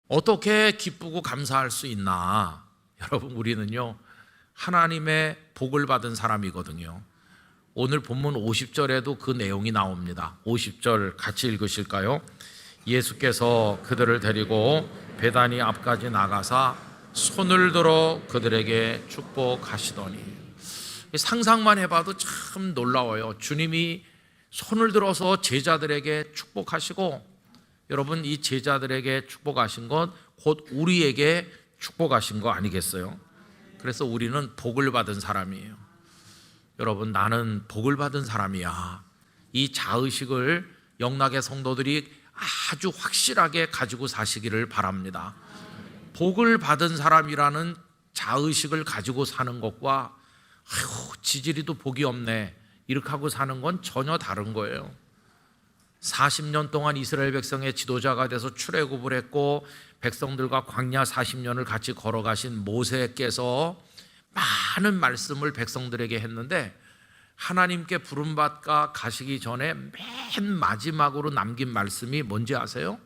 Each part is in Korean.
어떻게 기쁘고 감사할 수 있나? 여러분, 우리는요 하나님의 복을 받은 사람이거든요. 오늘 본문 50절에도 그 내용이 나옵니다. 50절 같이 읽으실까요? 예수께서 그들을 데리고 베다니 앞까지 나가사 손을 들어 그들에게 축복하시더니. 상상만 해봐도 참 놀라워요. 주님이 손을 들어서 제자들에게 축복하시고, 여러분, 이 제자들에게 축복하신 것 곧 우리에게 축복하신 거 아니겠어요? 그래서 우리는 복을 받은 사람이에요. 여러분, 나는 복을 받은 사람이야. 이 자의식을 영락의 성도들이 아주 확실하게 가지고 사시기를 바랍니다. 복을 받은 사람이라는 자의식을 가지고 사는 것과 아유, 지지리도 복이 없네 이렇게 하고 사는 건 전혀 다른 거예요. 40년 동안 이스라엘 백성의 지도자가 돼서 출애굽을 했고 백성들과 광야 40년을 같이 걸어가신 모세께서 많은 말씀을 백성들에게 했는데, 하나님께 부름받아 가시기 전에 맨 마지막으로 남긴 말씀이 뭔지 아세요?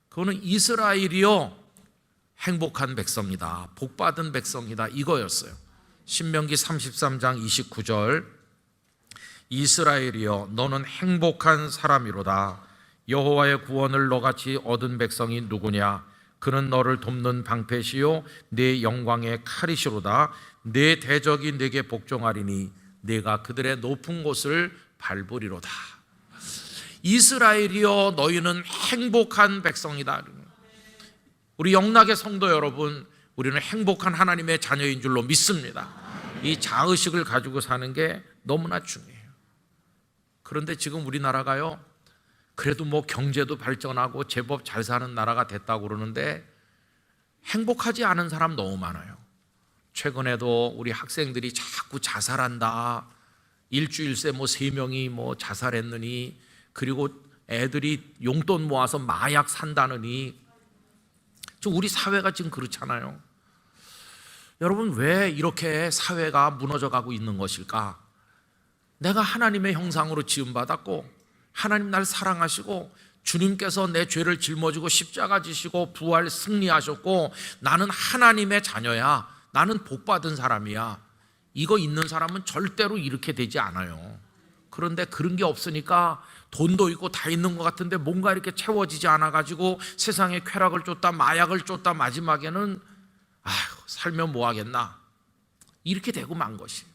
그거는 이스라엘이요 행복한 백성이다, 복받은 백성이다, 이거였어요. 신명기 33장 29절, 이스라엘이여 너는 행복한 사람이로다. 여호와의 구원을 너같이 얻은 백성이 누구냐? 그는 너를 돕는 방패시요 내 영광의 칼이시로다. 내 대적이 내게 복종하리니 내가 그들의 높은 곳을 밟으리로다. 이스라엘이여 너희는 행복한 백성이다. 우리 영락의 성도 여러분, 우리는 행복한 하나님의 자녀인 줄로 믿습니다. 이 자의식을 가지고 사는 게 너무나 중요해요. 그런데 지금 우리나라가요, 그래도 뭐 경제도 발전하고 제법 잘 사는 나라가 됐다고 그러는데 행복하지 않은 사람 너무 많아요. 최근에도 우리 학생들이 자꾸 자살한다, 일주일 새 뭐 3명이 뭐 자살했느니, 그리고 애들이 용돈 모아서 마약 산다느니, 좀 우리 사회가 지금 그렇잖아요. 여러분, 왜 이렇게 사회가 무너져 가고 있는 것일까? 내가 하나님의 형상으로 지음받았고 하나님 날 사랑하시고 주님께서 내 죄를 짊어지고 십자가 지시고 부활 승리하셨고 나는 하나님의 자녀야, 나는 복받은 사람이야, 이거 있는 사람은 절대로 이렇게 되지 않아요. 그런데 그런 게 없으니까 돈도 있고 다 있는 것 같은데 뭔가 이렇게 채워지지 않아가지고 세상에 쾌락을 쫓다 마약을 쫓다 마지막에는 아휴, 살면 뭐 하겠나, 이렇게 되고 만 것이에요.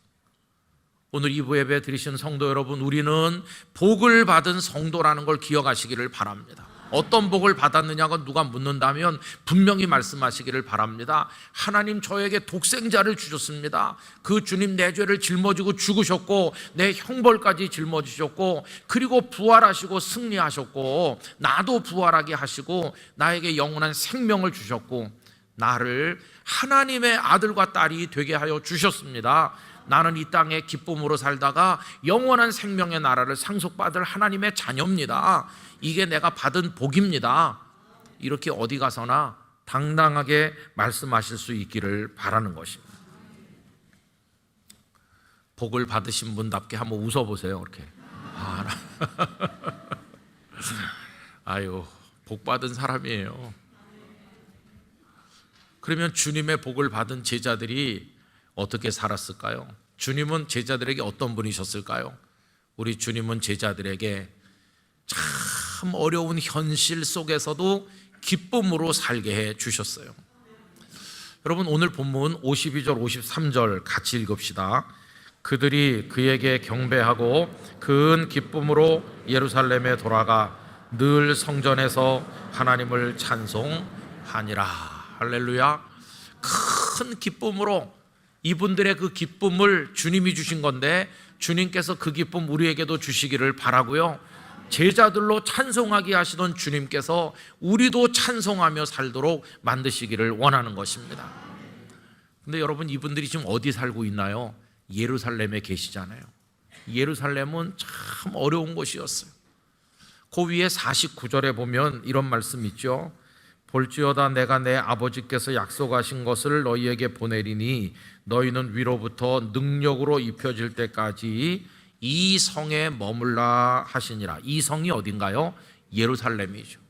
오늘 2부 예배 드리신 성도 여러분, 우리는 복을 받은 성도라는 걸 기억하시기를 바랍니다. 어떤 복을 받았느냐고 누가 묻는다면 분명히 말씀하시기를 바랍니다. 하나님 저에게 독생자를 주셨습니다. 그 주님 내 죄를 짊어지고 죽으셨고 내 형벌까지 짊어지셨고, 그리고 부활하시고 승리하셨고 나도 부활하게 하시고 나에게 영원한 생명을 주셨고 나를 하나님의 아들과 딸이 되게 하여 주셨습니다. 나는 이 땅에 기쁨으로 살다가 영원한 생명의 나라를 상속받을 하나님의 자녀입니다. 이게 내가 받은 복입니다. 이렇게 어디 가서나 당당하게 말씀하실 수 있기를 바라는 것입니다. 복을 받으신 분답게 한번 웃어보세요. 이렇게. 아유, 복 받은 사람이에요. 그러면 주님의 복을 받은 제자들이 어떻게 살았을까요? 주님은 제자들에게 어떤 분이셨을까요? 우리 주님은 제자들에게 참 어려운 현실 속에서도 기쁨으로 살게 해 주셨어요. 여러분, 오늘 본문 52절 53절 같이 읽읍시다. 그들이 그에게 경배하고 큰 기쁨으로 예루살렘에 돌아가 늘 성전에서 하나님을 찬송하니라. 할렐루야. 큰 기쁨으로, 이분들의 그 기쁨을 주님이 주신 건데 주님께서 그 기쁨 우리에게도 주시기를 바라고요. 제자들로 찬송하게 하시던 주님께서 우리도 찬송하며 살도록 만드시기를 원하는 것입니다. 근데 여러분, 이분들이 지금 어디 살고 있나요? 예루살렘에 계시잖아요. 예루살렘은 참 어려운 곳이었어요. 그 위에 49절에 보면 이런 말씀 있죠. 볼지어다 내가 내 아버지께서 약속하신 것을 너희에게 보내리니 너희는 위로부터 능력으로 입혀질 때까지 이 성에 머물라 하시니라. 이 성이 어딘가요? 예루살렘이죠.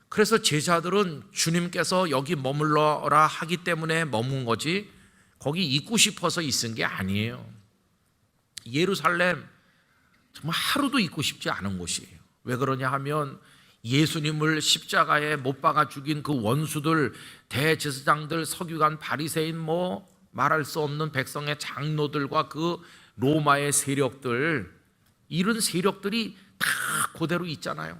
그래서 제자들은 주님께서 여기 머물러라 하기 때문에 머문 거지 거기 있고 싶어서 있은 게 아니에요. 예루살렘 정말 하루도 있고 싶지 않은 곳이에요. 왜 그러냐 하면 예수님을 십자가에 못 박아 죽인 그 원수들, 대제사장들, 서기관, 바리새인, 말할 수 없는 백성의 장로들과 그 로마의 세력들, 이런 세력들이 다 그대로 있잖아요.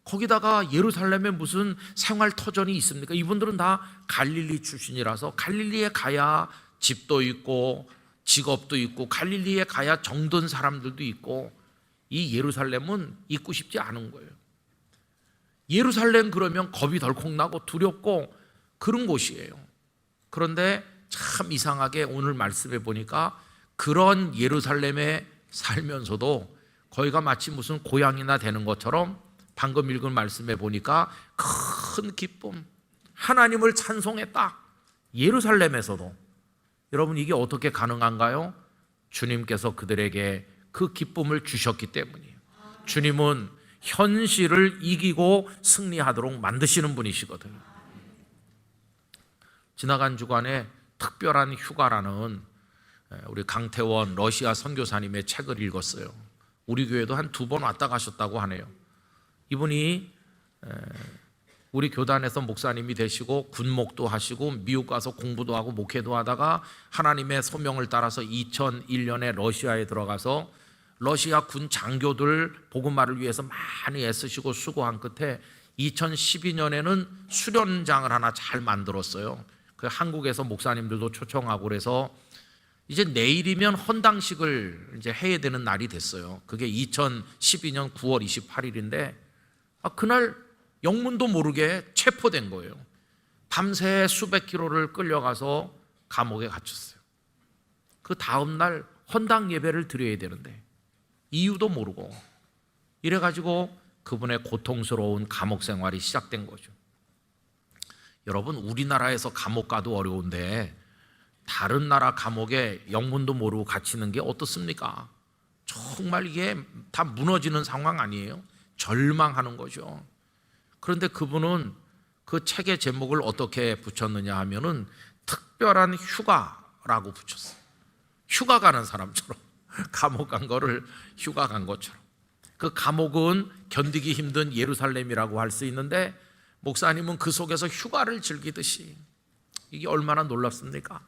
거기다가 예루살렘에 무슨 생활터전이 있습니까? 이분들은 다 갈릴리 출신이라서 갈릴리에 가야 집도 있고 직업도 있고 갈릴리에 가야 정든 사람들도 있고, 이 예루살렘은 있고 싶지 않은 거예요. 예루살렘 그러면 겁이 덜컥 나고 두렵고 그런 곳이에요. 그런데 참 이상하게 오늘 말씀해 보니까 그런 예루살렘에 살면서도 거기가 마치 무슨 고향이나 되는 것처럼 방금 읽은 말씀에 보니까 큰 기쁨, 하나님을 찬송했다. 예루살렘에서도. 여러분, 이게 어떻게 가능한가요? 주님께서 그들에게 그 기쁨을 주셨기 때문이에요. 주님은 현실을 이기고 승리하도록 만드시는 분이시거든요. 지나간 주간에 특별한 휴가라는 우리 강태원 러시아 선교사님의 책을 읽었어요. 우리 교회도 한 2번 왔다 가셨다고 하네요. 이분이 우리 교단에서 목사님이 되시고 군목도 하시고 미국 가서 공부도 하고 목회도 하다가 하나님의 소명을 따라서 2001년에 러시아에 들어가서 러시아 군 장교들 복음화를 위해서 많이 애쓰시고 수고한 끝에 2012년에는 수련장을 하나 잘 만들었어요. 그 한국에서 목사님들도 초청하고 그래서 이제 내일이면 헌당식을 이제 해야 되는 날이 됐어요. 그게 2012년 9월 28일인데 그날 영문도 모르게 체포된 거예요. 밤새 수백 킬로를 끌려가서 감옥에 갇혔어요. 그 다음 날 헌당 예배를 드려야 되는데 이유도 모르고 이래가지고 그분의 고통스러운 감옥 생활이 시작된 거죠. 여러분, 우리나라에서 감옥 가도 어려운데 다른 나라 감옥에 영문도 모르고 갇히는 게 어떻습니까? 정말 이게 다 무너지는 상황 아니에요? 절망하는 거죠. 그런데 그분은 그 책의 제목을 어떻게 붙였느냐 하면은 특별한 휴가라고 붙였어요. 휴가 가는 사람처럼 감옥 간 거를 휴가 간 것처럼. 그 감옥은 견디기 힘든 예루살렘이라고 할 수 있는데 목사님은 그 속에서 휴가를 즐기듯이, 이게 얼마나 놀랍습니까?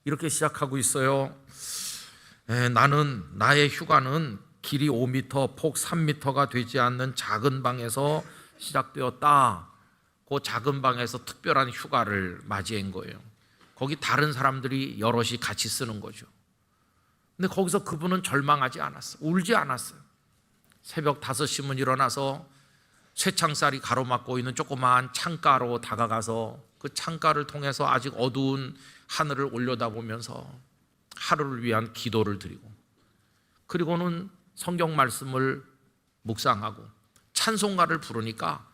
이렇게 시작하고 있어요. 나는 나의 휴가는 길이 5m, 폭 3m가 되지 않는 작은 방에서 시작되었다. 그 작은 방에서 특별한 휴가를 맞이한 거예요. 거기 다른 사람들이 여럿이 같이 쓰는 거죠. 근데 거기서 그분은 절망하지 않았어요. 울지 않았어요. 새벽 5시면 일어나서 쇠창살이 가로막고 있는 조그마한 창가로 다가가서 그 창가를 통해서 아직 어두운 하늘을 올려다보면서 하루를 위한 기도를 드리고, 그리고는 성경 말씀을 묵상하고 찬송가를 부르니까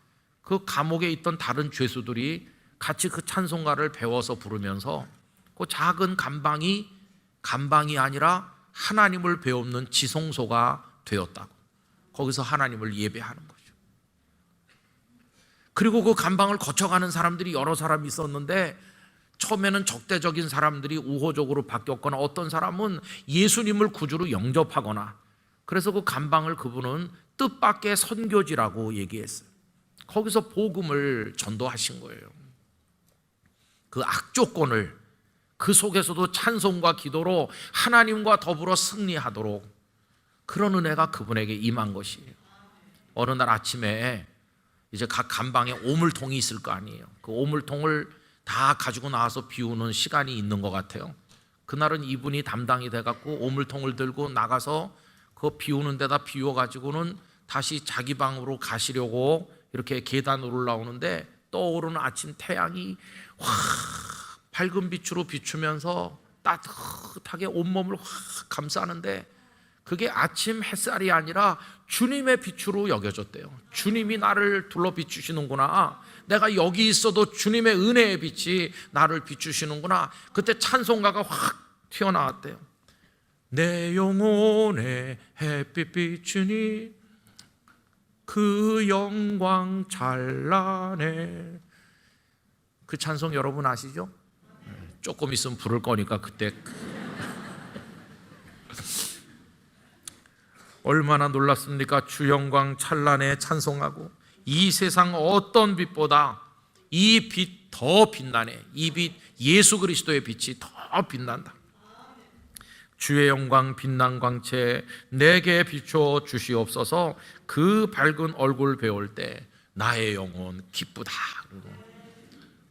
그 감옥에 있던 다른 죄수들이 같이 그 찬송가를 배워서 부르면서 그 작은 감방이 아니라 하나님을 배우는 지성소가 되었다고. 거기서 하나님을 예배하는 거죠. 그리고 그 감방을 거쳐가는 사람들이 여러 사람이 있었는데 처음에는 적대적인 사람들이 우호적으로 바뀌었거나 어떤 사람은 예수님을 구주로 영접하거나, 그래서 그 감방을 그분은 뜻밖의 선교지라고 얘기했어요. 거기서 복음을 전도하신 거예요. 그 악조건을 그 속에서도 찬송과 기도로 하나님과 더불어 승리하도록 그런 은혜가 그분에게 임한 것이에요. 어느 날 아침에 이제 각 감방에 오물통이 있을 거 아니에요. 그 오물통을 다 가지고 나와서 비우는 시간이 있는 것 같아요. 그날은 이분이 담당이 돼갖고 오물통을 들고 나가서 그 비우는 데다 비워가지고는 다시 자기 방으로 가시려고 이렇게 계단으로 올라오는데 떠오르는 아침 태양이 확 밝은 빛으로 비추면서 따뜻하게 온몸을 확 감싸는데 그게 아침 햇살이 아니라 주님의 빛으로 여겨졌대요. 주님이 나를 둘러 비추시는구나. 내가 여기 있어도 주님의 은혜의 빛이 나를 비추시는구나. 그때 찬송가가 확 튀어나왔대요. 내 영혼에 햇빛 비추니 그 영광 찬란해. 그 찬송 여러분 아시죠? 조금 있으면 부를 거니까 그때 얼마나 놀랐습니까? 주 영광 찬란해 찬송하고 이 세상 어떤 빛보다 이 빛 더 빛나네. 이 빛 예수 그리스도의 빛이 더 빛난다. 주의 영광 빛난 광채 내게 비춰 주시옵소서. 그 밝은 얼굴 배울 때 나의 영혼 기쁘다.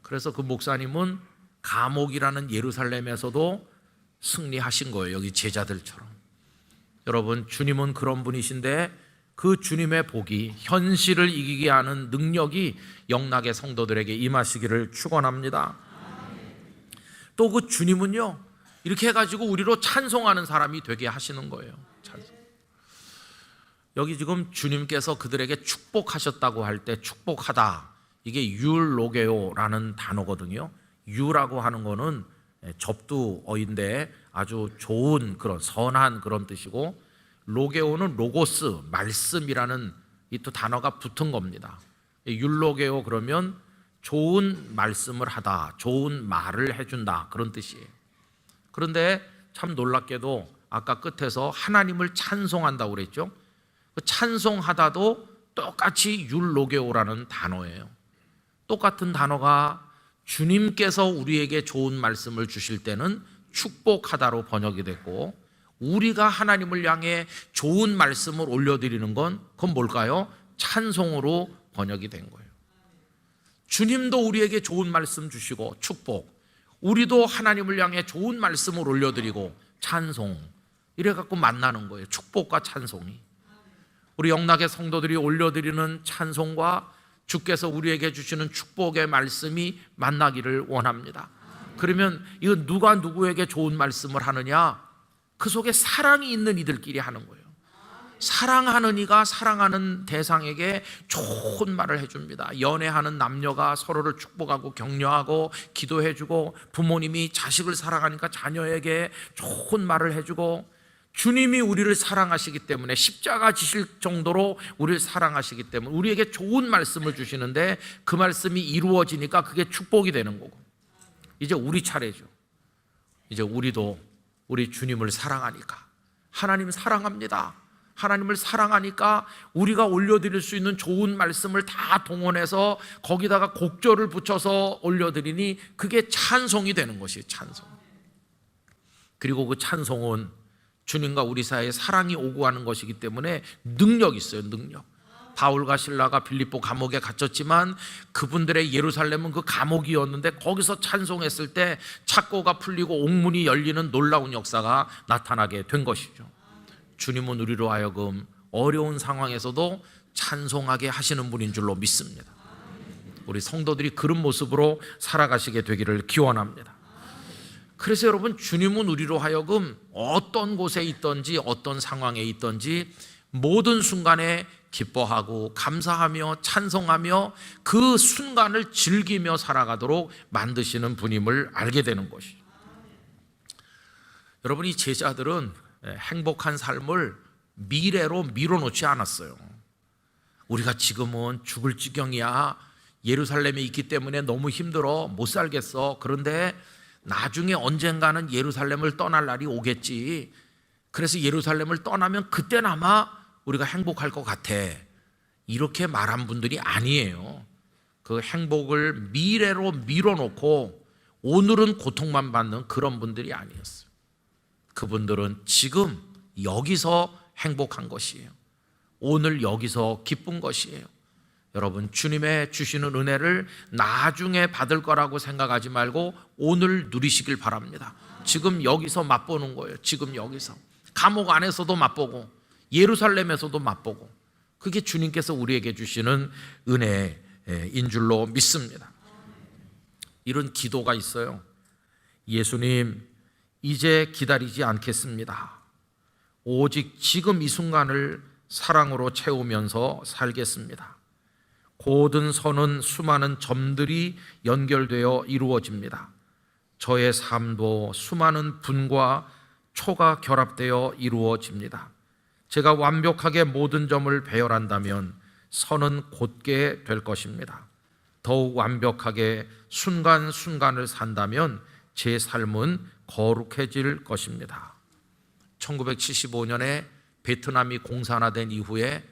그래서 그 목사님은 감옥이라는 예루살렘에서도 승리하신 거예요. 여기 제자들처럼. 여러분, 주님은 그런 분이신데 그 주님의 복이 현실을 이기게 하는 능력이 영락의 성도들에게 임하시기를 축원합니다. 또 그 주님은요, 이렇게 해가지고 우리로 찬송하는 사람이 되게 하시는 거예요. 찬송. 여기 지금 주님께서 그들에게 축복하셨다고 할 때 축복하다, 이게 율로게오라는 단어거든요. 유라고 하는 거는 접두어인데 아주 좋은 그런 선한 그런 뜻이고, 로게오는 로고스, 말씀이라는 이 또 단어가 붙은 겁니다. 율로게오 그러면 좋은 말씀을 하다, 좋은 말을 해준다, 그런 뜻이에요. 그런데 참 놀랍게도 아까 끝에서 하나님을 찬송한다고 그랬죠. 그 찬송하다도 똑같이 율로게오라는 단어예요. 똑같은 단어가 주님께서 우리에게 좋은 말씀을 주실 때는 축복하다로 번역이 됐고, 우리가 하나님을 향해 좋은 말씀을 올려드리는 건 그건 뭘까요? 찬송으로 번역이 된 거예요. 주님도 우리에게 좋은 말씀 주시고 축복, 우리도 하나님을 향해 좋은 말씀을 올려드리고 찬송, 이래갖고 만나는 거예요. 축복과 찬송이. 우리 영락의 성도들이 올려드리는 찬송과 주께서 우리에게 주시는 축복의 말씀이 만나기를 원합니다. 그러면 이거 누가 누구에게 좋은 말씀을 하느냐? 그 속에 사랑이 있는 이들끼리 하는 거예요. 사랑하는 이가 사랑하는 대상에게 좋은 말을 해줍니다. 연애하는 남녀가 서로를 축복하고 격려하고 기도해주고, 부모님이 자식을 사랑하니까 자녀에게 좋은 말을 해주고, 주님이 우리를 사랑하시기 때문에 십자가 지실 정도로 우리를 사랑하시기 때문에 우리에게 좋은 말씀을 주시는데, 그 말씀이 이루어지니까 그게 축복이 되는 거고, 이제 우리 차례죠. 이제 우리도 우리 주님을 사랑하니까, 하나님 사랑합니다. 하나님을 사랑하니까 우리가 올려드릴 수 있는 좋은 말씀을 다 동원해서 거기다가 곡절을 붙여서 올려드리니 그게 찬송이 되는 것이에요. 찬송. 그리고 그 찬송은 주님과 우리 사이에 사랑이 오고 가는 것이기 때문에 능력이 있어요. 능력. 바울과 실라가 빌립보 감옥에 갇혔지만 그분들의 예루살렘은 그 감옥이었는데, 거기서 찬송했을 때 착고가 풀리고 옥문이 열리는 놀라운 역사가 나타나게 된 것이죠. 주님은 우리로 하여금 어려운 상황에서도 찬송하게 하시는 분인 줄로 믿습니다. 우리 성도들이 그런 모습으로 살아가시게 되기를 기원합니다. 그래서 여러분, 주님은 우리로 하여금 어떤 곳에 있든지 어떤 상황에 있든지 모든 순간에 기뻐하고 감사하며 찬송하며 그 순간을 즐기며 살아가도록 만드시는 분임을 알게 되는 것이죠. 여러분, 이 제자들은 행복한 삶을 미래로 밀어놓지 않았어요. 우리가 지금은 죽을 지경이야, 예루살렘에 있기 때문에 너무 힘들어, 못 살겠어. 그런데 나중에 언젠가는 예루살렘을 떠날 날이 오겠지. 그래서 예루살렘을 떠나면 그때나마 우리가 행복할 것 같아, 이렇게 말한 분들이 아니에요. 그 행복을 미래로 밀어놓고 오늘은 고통만 받는 그런 분들이 아니었어요. 그분들은 지금 여기서 행복한 것이에요. 오늘 여기서 기쁜 것이에요. 여러분, 주님의 주시는 은혜를 나중에 받을 거라고 생각하지 말고 오늘 누리시길 바랍니다. 지금 여기서 맛보는 거예요. 지금 여기서. 감옥 안에서도 맛보고 예루살렘에서도 맛보고, 그게 주님께서 우리에게 주시는 은혜인 줄로 믿습니다. 이런 기도가 있어요. 예수님, 이제 기다리지 않겠습니다. 오직 지금 이 순간을 사랑으로 채우면서 살겠습니다. 고든 선은 수많은 점들이 연결되어 이루어집니다. 저의 삶도 수많은 분과 초가 결합되어 이루어집니다. 제가 완벽하게 모든 점을 배열한다면 선은 곧게 될 것입니다. 더욱 완벽하게 순간순간을 산다면 제 삶은 거룩해질 것입니다. 1975년에 베트남이 공산화된 이후에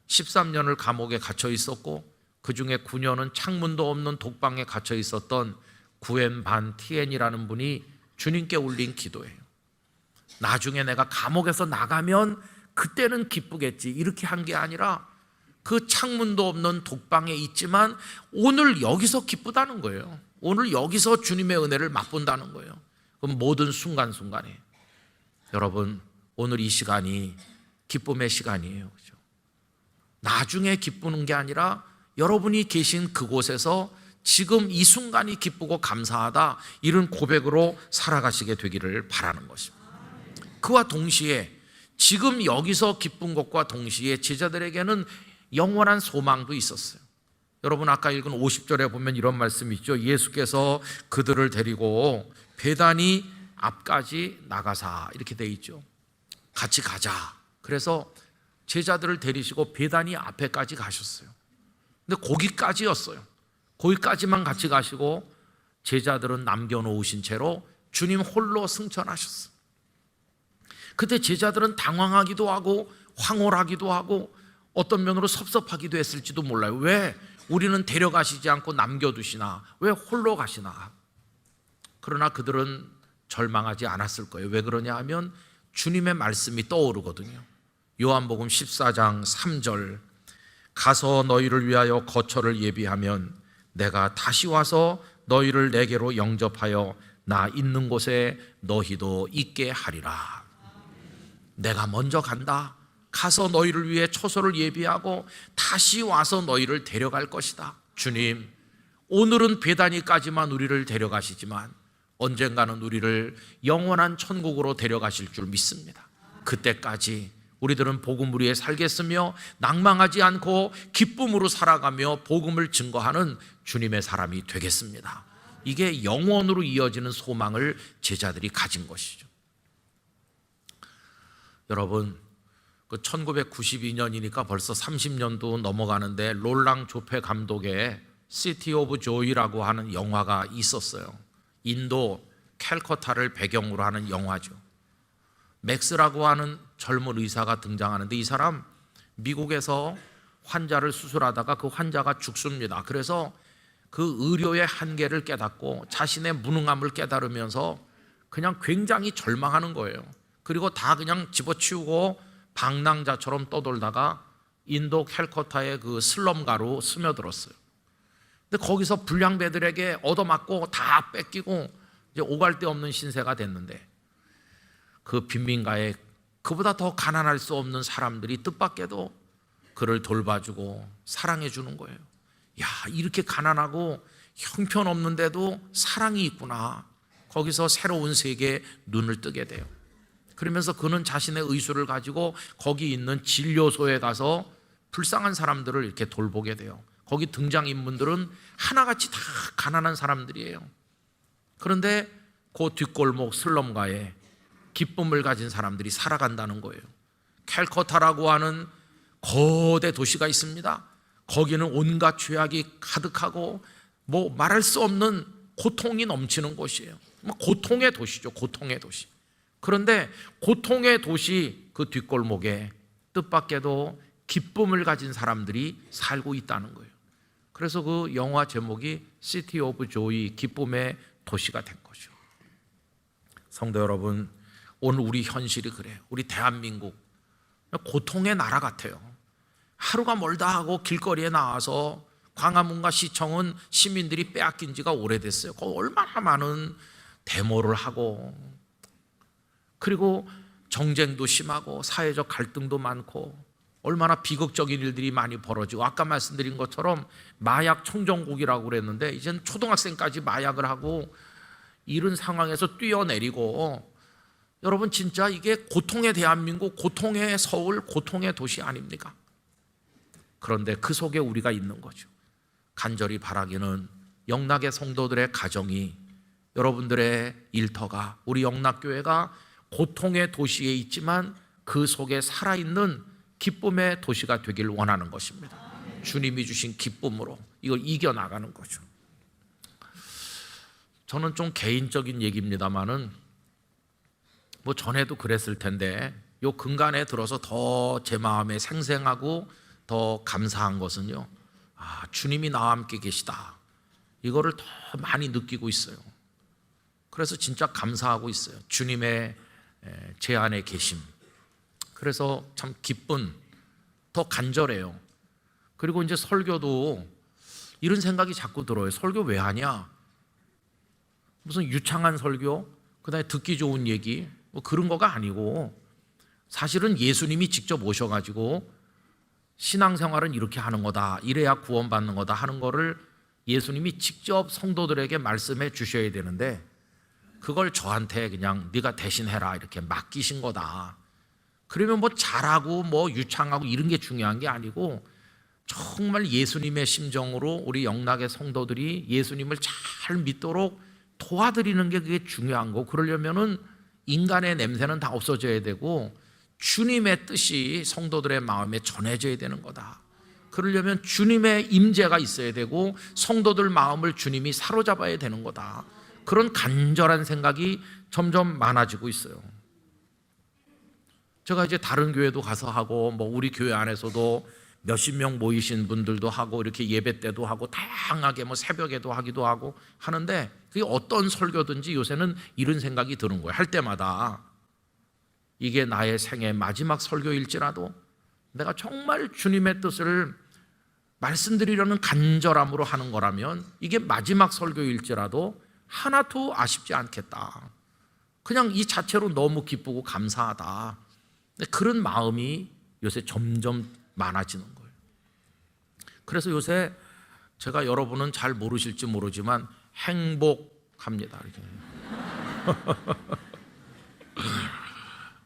13년을 감옥에 갇혀 있었고 그 중에 9년은 창문도 없는 독방에 갇혀 있었던 구엔 반 티엔이라는 분이 주님께 올린 기도예요. 나중에 내가 감옥에서 나가면 그때는 기쁘겠지, 이렇게 한 게 아니라 그 창문도 없는 독방에 있지만 오늘 여기서 기쁘다는 거예요. 오늘 여기서 주님의 은혜를 맛본다는 거예요. 그럼 모든 순간순간에 여러분, 오늘 이 시간이 기쁨의 시간이에요. 그렇죠? 나중에 기쁘는 게 아니라 여러분이 계신 그곳에서 지금 이 순간이 기쁘고 감사하다, 이런 고백으로 살아가시게 되기를 바라는 것입니다. 그와 동시에 지금 여기서 기쁜 것과 동시에 제자들에게는 영원한 소망도 있었어요. 여러분, 아까 읽은 50절에 보면 이런 말씀이 있죠. 예수께서 그들을 데리고 베다니 앞까지 나가사, 이렇게 돼 있죠. 같이 가자. 그래서 제자들을 데리시고 베다니 앞에까지 가셨어요. 근데 거기까지였어요. 거기까지만 같이 가시고 제자들은 남겨놓으신 채로 주님 홀로 승천하셨어요. 그때 제자들은 당황하기도 하고 황홀하기도 하고 어떤 면으로 섭섭하기도 했을지도 몰라요. 왜 우리는 데려가시지 않고 남겨두시나? 왜 홀로 가시나? 그러나 그들은 절망하지 않았을 거예요. 왜 그러냐 하면 주님의 말씀이 떠오르거든요. 요한복음 14장 3절, 가서 너희를 위하여 거처를 예비하면 내가 다시 와서 너희를 내게로 영접하여 나 있는 곳에 너희도 있게 하리라. 내가 먼저 간다. 가서 너희를 위해 처소를 예비하고 다시 와서 너희를 데려갈 것이다. 주님, 오늘은 베다니까지만 우리를 데려가시지만 언젠가는 우리를 영원한 천국으로 데려가실 줄 믿습니다. 그때까지 우리들은 복음 위에 살겠으며 낭망하지 않고 기쁨으로 살아가며 복음을 증거하는 주님의 사람이 되겠습니다. 이게 영원으로 이어지는 소망을 제자들이 가진 것이죠. 여러분, 그 1992년이니까 벌써 30년도 넘어가는데 롤랑 조페 감독의 시티 오브 조이라고 하는 영화가 있었어요. 인도 캘커타를 배경으로 하는 영화죠. 맥스라고 하는 젊은 의사가 등장하는데 이 사람 미국에서 환자를 수술하다가 그 환자가 죽습니다. 그래서 그 의료의 한계를 깨닫고 자신의 무능함을 깨달으면서 그냥 굉장히 절망하는 거예요. 그리고 다 그냥 집어치우고 방랑자처럼 떠돌다가 인도 캘커타의 그 슬럼가로 스며들었어요. 근데 거기서 불량배들에게 얻어맞고 다 뺏기고 이제 오갈 데 없는 신세가 됐는데 그 빈민가에 그보다 더 가난할 수 없는 사람들이 뜻밖에도 그를 돌봐주고 사랑해주는 거예요. 야, 이렇게 가난하고 형편없는데도 사랑이 있구나. 거기서 새로운 세계에 눈을 뜨게 돼요. 그러면서 그는 자신의 의술을 가지고 거기 있는 진료소에 가서 불쌍한 사람들을 이렇게 돌보게 돼요. 거기 등장인물들은 하나같이 다 가난한 사람들이에요. 그런데 그 뒷골목 슬럼가에 기쁨을 가진 사람들이 살아간다는 거예요. 캘커타라고 하는 거대 도시가 있습니다. 거기는 온갖 죄악이 가득하고 뭐 말할 수 없는 고통이 넘치는 곳이에요. 고통의 도시죠. 고통의 도시. 그런데 고통의 도시 그 뒷골목에 뜻밖에도 기쁨을 가진 사람들이 살고 있다는 거예요. 그래서 그 영화 제목이 시티 오브 조이, 기쁨의 도시가 된 거죠. 성도 여러분, 오늘 우리 현실이 그래요. 우리 대한민국 고통의 나라 같아요. 하루가 멀다 하고 길거리에 나와서 광화문과 시청은 시민들이 빼앗긴 지가 오래됐어요. 거기 얼마나 많은 데모를 하고, 그리고 정쟁도 심하고 사회적 갈등도 많고 얼마나 비극적인 일들이 많이 벌어지고, 아까 말씀드린 것처럼 마약 청정국이라고 그랬는데 이제는 초등학생까지 마약을 하고 이런 상황에서 뛰어내리고, 여러분 진짜 이게 고통의 대한민국, 고통의 서울, 고통의 도시 아닙니까? 그런데 그 속에 우리가 있는 거죠. 간절히 바라기는 영락의 성도들의 가정이, 여러분들의 일터가, 우리 영락교회가 고통의 도시에 있지만 그 속에 살아있는 기쁨의 도시가 되길 원하는 것입니다. 주님이 주신 기쁨으로 이걸 이겨나가는 거죠. 저는 좀 개인적인 얘기입니다만은 뭐 전에도 그랬을 텐데 요 근간에 들어서 더 제 마음에 생생하고 더 감사한 것은요, 주님이 나와 함께 계시다, 이거를 더 많이 느끼고 있어요. 그래서 진짜 감사하고 있어요. 주님의 제 안에 계심. 그래서 참 기쁜, 더 간절해요. 그리고 이제 설교도 이런 생각이 자꾸 들어요. 설교 왜 하냐? 무슨 유창한 설교, 그다음에 듣기 좋은 얘기, 뭐 그런 거가 아니고 사실은 예수님이 직접 오셔가지고 신앙생활은 이렇게 하는 거다, 이래야 구원받는 거다 하는 거를 예수님이 직접 성도들에게 말씀해 주셔야 되는데 그걸 저한테 그냥 네가 대신해라 이렇게 맡기신 거다. 그러면 뭐 잘하고 뭐 유창하고 이런 게 중요한 게 아니고 정말 예수님의 심정으로 우리 영락의 성도들이 예수님을 잘 믿도록 도와드리는 게 그게 중요한 거. 그러려면은 인간의 냄새는 다 없어져야 되고 주님의 뜻이 성도들의 마음에 전해져야 되는 거다. 그러려면 주님의 임재가 있어야 되고 성도들 마음을 주님이 사로잡아야 되는 거다. 그런 간절한 생각이 점점 많아지고 있어요. 제가 이제 다른 교회도 가서 하고 뭐 우리 교회 안에서도 몇십 명 모이신 분들도 하고 이렇게 예배 때도 하고 다양하게 뭐 새벽에도 하기도 하고 하는데 그게 어떤 설교든지 요새는 이런 생각이 드는 거예요. 할 때마다 이게 나의 생애 마지막 설교일지라도 내가 정말 주님의 뜻을 말씀드리려는 간절함으로 하는 거라면 이게 마지막 설교일지라도 하나도 아쉽지 않겠다. 그냥 이 자체로 너무 기쁘고 감사하다. 그런 마음이 요새 점점 많아지는 거예요. 그래서 요새 제가 여러분은 잘 모르실지 모르지만 행복합니다. 이렇게.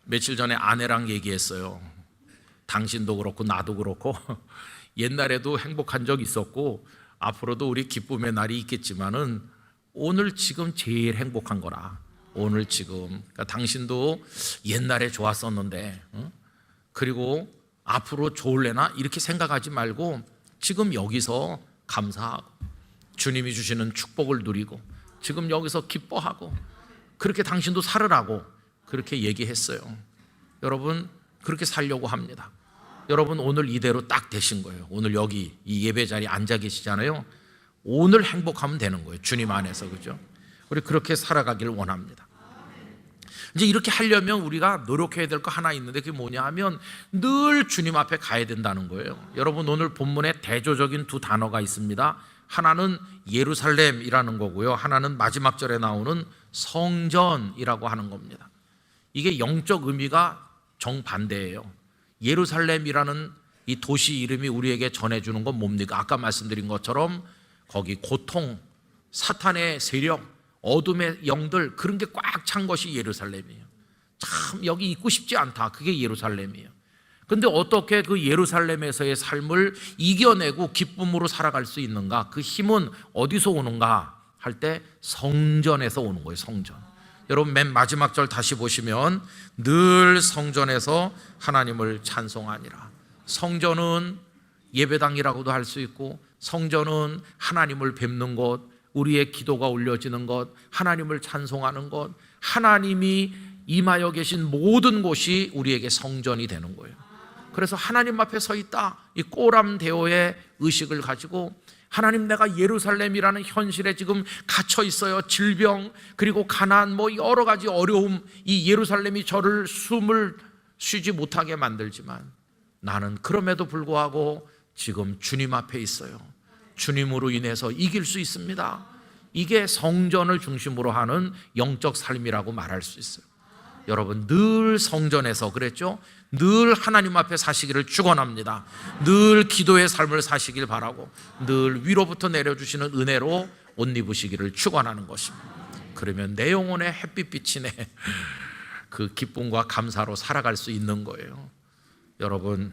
며칠 전에 아내랑 얘기했어요. 당신도 그렇고 나도 그렇고 옛날에도 행복한 적 있었고 앞으로도 우리 기쁨의 날이 있겠지만은 오늘 지금 제일 행복한 거라. 오늘 지금. 그러니까 당신도 옛날에 좋았었는데 그리고 앞으로 좋을래나 이렇게 생각하지 말고 지금 여기서 감사하고 주님이 주시는 축복을 누리고 지금 여기서 기뻐하고 그렇게 당신도 살으라고 그렇게 얘기했어요. 여러분 그렇게 살려고 합니다. 여러분 오늘 이대로 딱 되신 거예요. 오늘 여기 이 예배 자리에 앉아 계시잖아요. 오늘 행복하면 되는 거예요. 주님 안에서. 그죠? 우리 그렇게 살아가기를 원합니다. 이제 이렇게 하려면 우리가 노력해야 될 거 하나 있는데 그게 뭐냐 하면 늘 주님 앞에 가야 된다는 거예요. 여러분 오늘 본문에 대조적인 두 단어가 있습니다. 하나는 예루살렘이라는 거고요. 하나는 마지막 절에 나오는 성전이라고 하는 겁니다. 이게 영적 의미가 정반대예요. 예루살렘이라는 이 도시 이름이 우리에게 전해주는 건 뭡니까? 아까 말씀드린 것처럼 거기 고통, 사탄의 세력, 어둠의 영들 그런 게 꽉 찬 것이 예루살렘이에요. 참 여기 있고 싶지 않다. 그게 예루살렘이에요. 근데 어떻게 그 예루살렘에서의 삶을 이겨내고 기쁨으로 살아갈 수 있는가? 그 힘은 어디서 오는가? 할 때 성전에서 오는 거예요. 성전. 여러분 맨 마지막 절 다시 보시면 늘 성전에서 하나님을 찬송하니라. 성전은 예배당이라고도 할 수 있고 성전은 하나님을 뵙는 곳, 우리의 기도가 올려지는 것, 하나님을 찬송하는 것, 하나님이 임하여 계신 모든 곳이 우리에게 성전이 되는 거예요. 그래서 하나님 앞에 서 있다, 이 꼬람데오의 의식을 가지고 하나님 내가 예루살렘이라는 현실에 지금 갇혀 있어요. 질병 그리고 가난 뭐 여러 가지 어려움, 이 예루살렘이 저를 숨을 쉬지 못하게 만들지만 나는 그럼에도 불구하고 지금 주님 앞에 있어요. 주님으로 인해서 이길 수 있습니다. 이게 성전을 중심으로 하는 영적 삶이라고 말할 수 있어요. 여러분 늘 성전에서 그랬죠? 늘 하나님 앞에 사시기를 축원합니다. 늘 기도의 삶을 사시길 바라고 늘 위로부터 내려주시는 은혜로 옷 입으시기를 축원하는 것입니다. 그러면 내 영혼의 햇빛 비치네 그 기쁨과 감사로 살아갈 수 있는 거예요. 여러분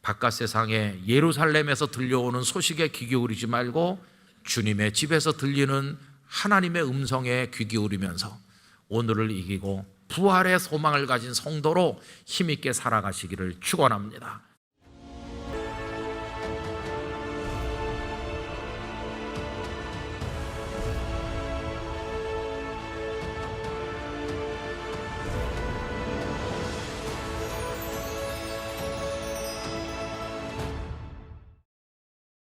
바깥 세상에 예루살렘에서 들려오는 소식에 귀 기울이지 말고 주님의 집에서 들리는 하나님의 음성에 귀 기울이면서 오늘을 이기고 부활의 소망을 가진 성도로 힘있게 살아가시기를 축원합니다.